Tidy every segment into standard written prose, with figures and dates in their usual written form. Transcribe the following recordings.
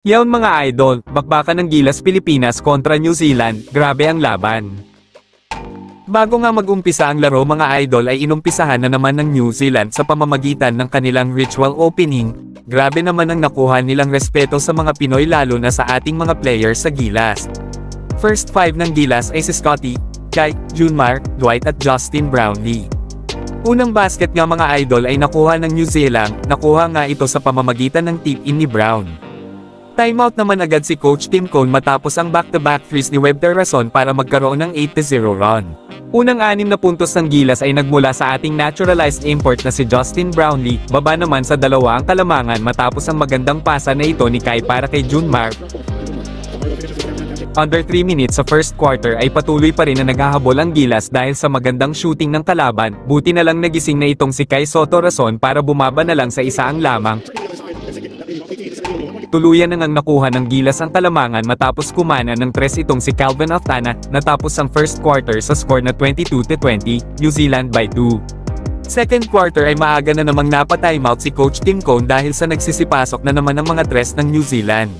Yawn mga idol, bakbakan ng Gilas Pilipinas kontra New Zealand, grabe ang laban. Bago nga mag-umpisa ang laro mga idol ay inumpisahan na naman ng New Zealand sa pamamagitan ng kanilang ritual opening. Grabe naman ang nakuha nilang respeto sa mga Pinoy lalo na sa ating mga players sa Gilas. First 5 ng Gilas ay si Scotty, Kai, Junmar, Dwight at Justin Brownlee. Unang basket nga mga idol ay nakuha ng New Zealand, nakuha nga ito sa pamamagitan ng tip-in ni Brown. Timeout naman agad si Coach Tim Cone matapos ang back-to-back threes ni Webb Terrason para magkaroon ng 8-0 run. Unang 6 na puntos ng Gilas ay nagmula sa ating naturalized import na si Justin Brownlee, baba naman sa 2 ang kalamangan matapos ang magandang pasa na ito ni Kai para kay Junmar. Under 3 minutes sa first quarter ay patuloy pa rin na naghahabol ang Gilas dahil sa magandang shooting ng kalaban, buti na lang nagising na itong si Kai Soto Rason para bumaba na lang sa isaang lamang. Tuluyan na ngang nakuha ng Gilas ang kalamangan matapos kumana ng 3 itong si Calvin Aftana, natapos ang first quarter sa score na 22-20, New Zealand by 2. Second quarter ay maaga na namang napa-timeout si Coach Tim Cone dahil sa nagsisipasok na naman ang mga 3 ng New Zealand.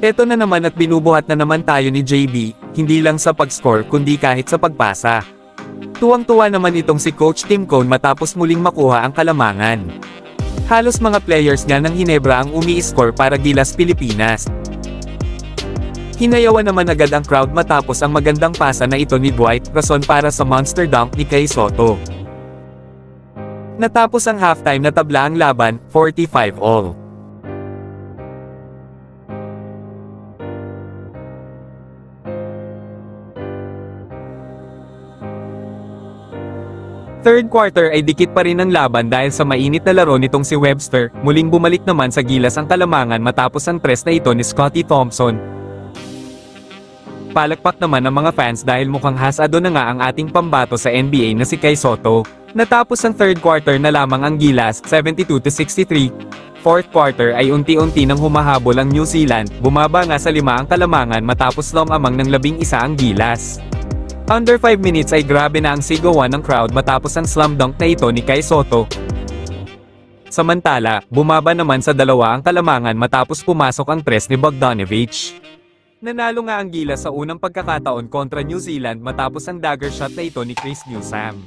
Eto na naman at binubuhat na naman tayo ni JB, hindi lang sa pag-score kundi kahit sa pagpasa. Tuwang-tuwa naman itong si Coach Tim Cone matapos muling makuha ang kalamangan. Halos mga players nga ng Hinebra ang umi-score para Gilas Pilipinas. Hinayawan naman agad ang crowd matapos ang magandang pasa na ito ni Dwight, rason para sa monster dunk ni Kai Soto. Natapos ang halftime na tabla ang laban, 45-all. Third quarter ay dikit pa rin ang laban dahil sa mainit na laro nitong si Webster, muling bumalik naman sa Gilas ang kalamangan matapos ang 3 na ito ni Scotty Thompson. Palakpak naman ang mga fans dahil mukhang hasado na nga ang ating pambato sa NBA na si Kai Soto. Natapos ang third quarter na lamang ang Gilas, 72-63. Fourth quarter ay unti-unti nang humahabol ang New Zealand, bumaba nga sa 5 ang kalamangan matapos amang ng 11 ang Gilas. Under 5 minutes ay grabe na ang sigawan ng crowd matapos ang slam dunk na ito ni Kai Soto. Samantala, bumaba naman sa 2 ang kalamangan matapos pumasok ang 3 ni Bogdanovic. Nanalo nga ang Gilas sa unang pagkakataon kontra New Zealand matapos ang dagger shot na ito ni Chris Newsam.